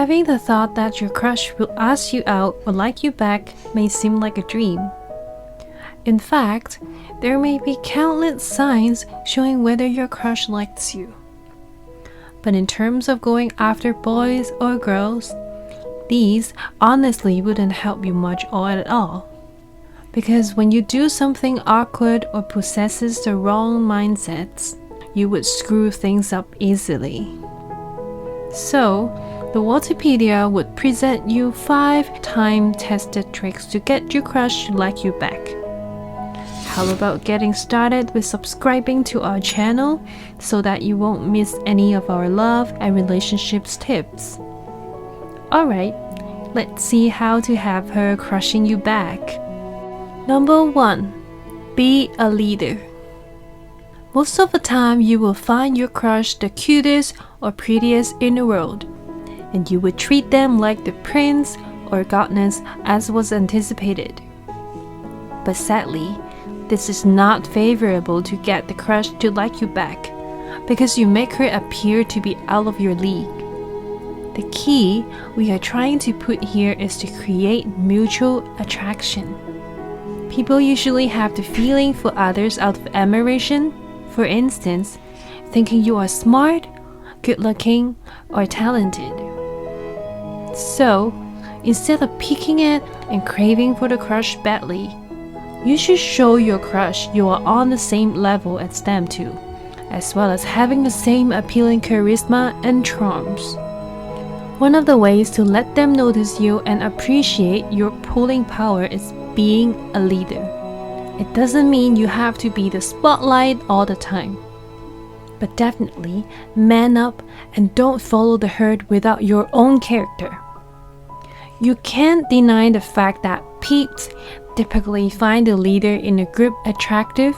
Having the thought that your crush will ask you out or like you back may seem like a dream. In fact, there may be countless signs showing whether your crush likes you. But in terms of going after boys or girls, these honestly wouldn't help you much or at all. Because when you do something awkward or possesses the wrong mindsets, you would screw things up easily. So, the Whatapedia would present you 5 time-tested tricks to get your crush to like you back. How about getting started with subscribing to our channel so that you won't miss any of our love and relationships tips? Alright, let's see how to have her crushing you back. Number 1. Be a leader. Most of the time, you will find your crush the cutest or prettiest in the world, and you would treat them like the prince or goddess as was anticipated. But sadly, this is not favorable to get the crush to like you back, because you make her appear to be out of your league. The key we are trying to put here is to create mutual attraction. People usually have the feeling for others out of admiration, for instance, thinking you are smart, good-looking, or talented. So, instead of picking it and craving for the crush badly, you should show your crush you are on the same level as them too, as well as having the same appealing charisma and charms. One of the ways to let them notice you and appreciate your pulling power is being a leader. It doesn't mean you have to be the spotlight all the time, but definitely man up and don't follow the herd without your own character. You can't deny the fact that peeps typically find the leader in a group attractive.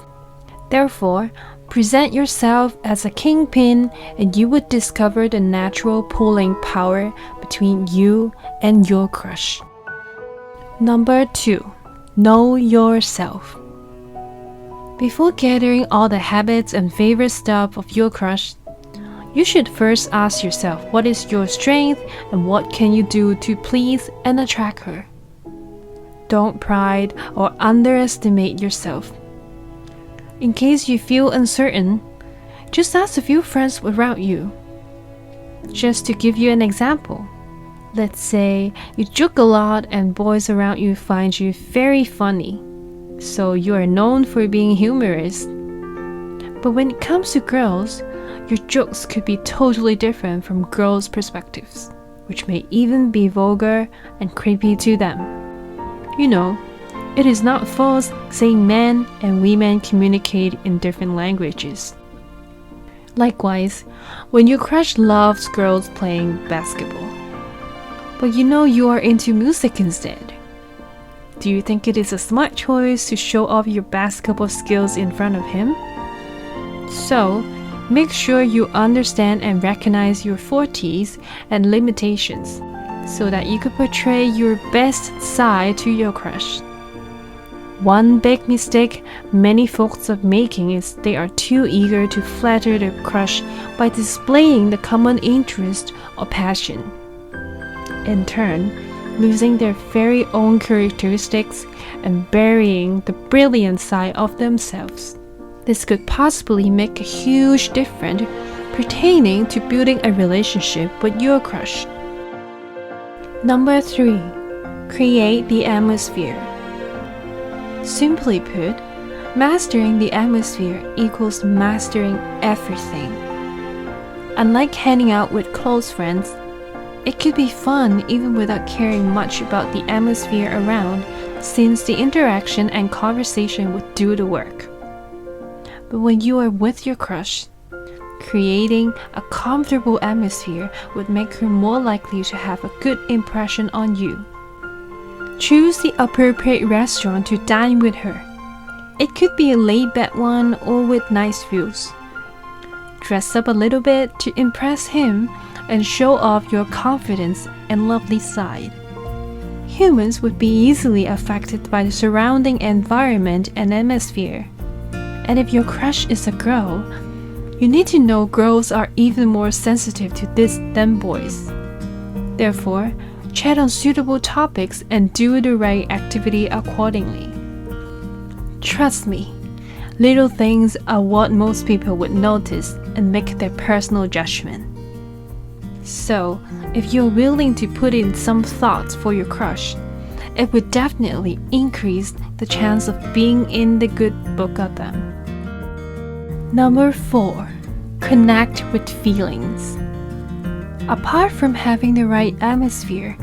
Therefore, present yourself as a kingpin and you would discover the natural pulling power between you and your crush. Number 2. Know yourself. Before gathering all the habits and favorite stuff of your crush, you should first ask yourself what is your strength and what can you do to please and attract her. Don't pride or underestimate yourself. In case you feel uncertain, just ask a few friends around you. Just to give you an example, let's say you joke a lot and boys around you find you very funny, so you are known for being humorous. But when it comes to girls, your jokes could be totally different from girls' perspectives, which may even be vulgar and creepy to them. You know, it is not false saying men and women communicate in different languages. Likewise, when your crush loves girls playing basketball, but you know you are into music instead, do you think it is a smart choice to show off your basketball skills in front of him? So, make sure you understand and recognize your fortes and limitations, so that you can portray your best side to your crush. One big mistake many folks are making is they are too eager to flatter their crush by displaying the common interest or passion. In turn, losing their very own characteristics and burying the brilliant side of themselves. This could possibly make a huge difference pertaining to building a relationship with your crush. Number 3. Create the atmosphere. Simply put, mastering the atmosphere equals mastering everything. Unlike hanging out with close friends, it could be fun even without caring much about the atmosphere around, since the interaction and conversation would do the work. But when you are with your crush, creating a comfortable atmosphere would make her more likely to have a good impression on you. Choose the appropriate restaurant to dine with her. It could be a laid-back one or with nice views. Dress up a little bit to impress him and show off your confidence and lovely side. Humans would be easily affected by the surrounding environment and atmosphere. And if your crush is a girl, you need to know girls are even more sensitive to this than boys. Therefore, chat on suitable topics and do the right activity accordingly. Trust me, little things are what most people would notice and make their personal judgment. So, if you're willing to put in some thoughts for your crush, it would definitely increase the chance of being in the good book of them. Number 4. Connect with feelings. Apart from having the right atmosphere,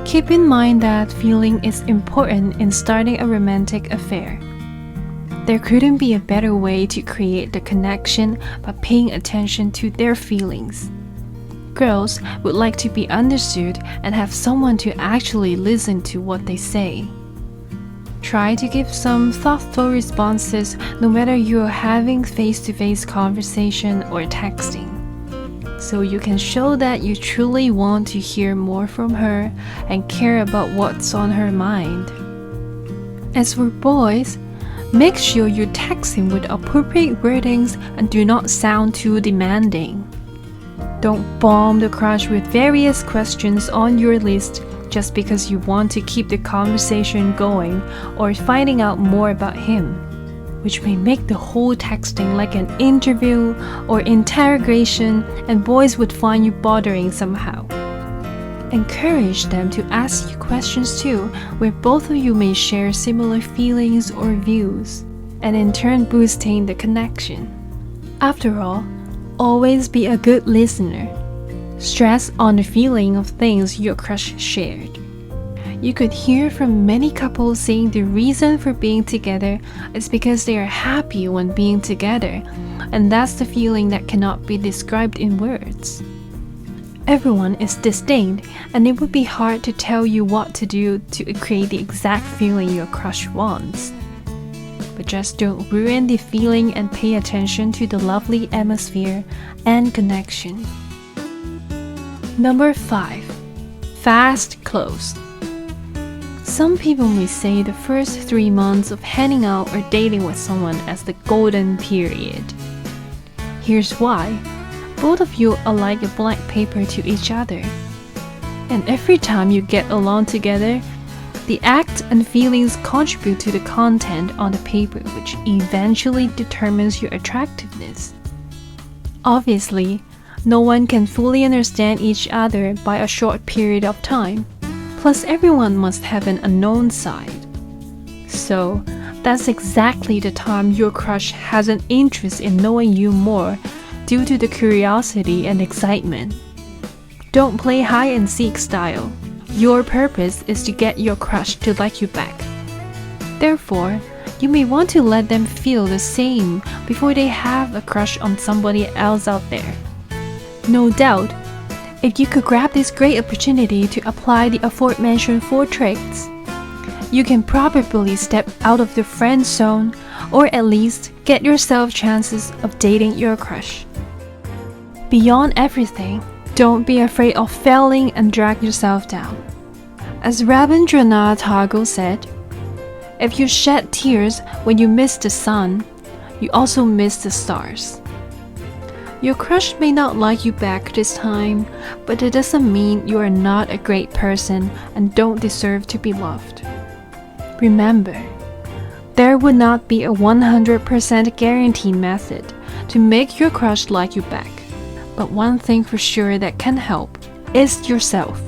keep in mind that feeling is important in starting a romantic affair. There couldn't be a better way to create the connection by paying attention to their feelings. Girls would like to be understood and have someone to actually listen to what they say. Try to give some thoughtful responses no matter you're having face-to-face conversation or texting, so you can show that you truly want to hear more from her and care about what's on her mind. As for boys, make sure you text him with appropriate wordings and do not sound too demanding. Don't bomb the crush with various questions on your list just because you want to keep the conversation going or finding out more about him, which may make the whole texting like an interview or interrogation, and boys would find you bothering somehow. Encourage them to ask you questions too, where both of you may share similar feelings or views, and in turn boosting the connection. After all, always be a good listener. Stress on the feeling of things your crush shared. You could hear from many couples saying the reason for being together is because they are happy when being together, and that's the feeling that cannot be described in words. Everyone is distinct, and it would be hard to tell you what to do to create the exact feeling your crush wants. But just don't ruin the feeling and pay attention to the lovely atmosphere and connection. Number 5. Fast close. Some people may say the first 3 months of hanging out or dating with someone as the golden period. Here's why. Both of you are like a blank paper to each other. And every time you get along together, the act and feelings contribute to the content on the paper, which eventually determines your attractiveness. Obviously, no one can fully understand each other by a short period of time. Plus, everyone must have an unknown side. So, that's exactly the time your crush has an interest in knowing you more due to the curiosity and excitement. Don't play hide and seek style. Your purpose is to get your crush to like you back. Therefore, you may want to let them feel the same before they have a crush on somebody else out there. No doubt, if you could grab this great opportunity to apply the aforementioned 4 tricks, you can probably step out of the friend zone or at least get yourself chances of dating your crush. Beyond everything, don't be afraid of failing and drag yourself down. As Rabindranath Tagore said, if you shed tears when you miss the sun, you also miss the stars. Your crush may not like you back this time, but it doesn't mean you are not a great person and don't deserve to be loved. Remember, there would not be a 100% guaranteed method to make your crush like you back. But one thing for sure that can help is yourself.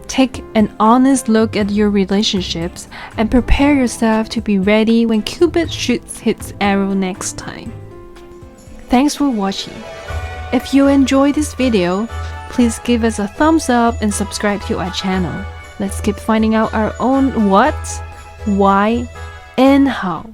Take an honest look at your relationships and prepare yourself to be ready when Cupid shoots his arrow next time. Thanks for watching. If you enjoyed this video, please give us a thumbs up and subscribe to our channel. Let's keep finding out our own what, why, and how.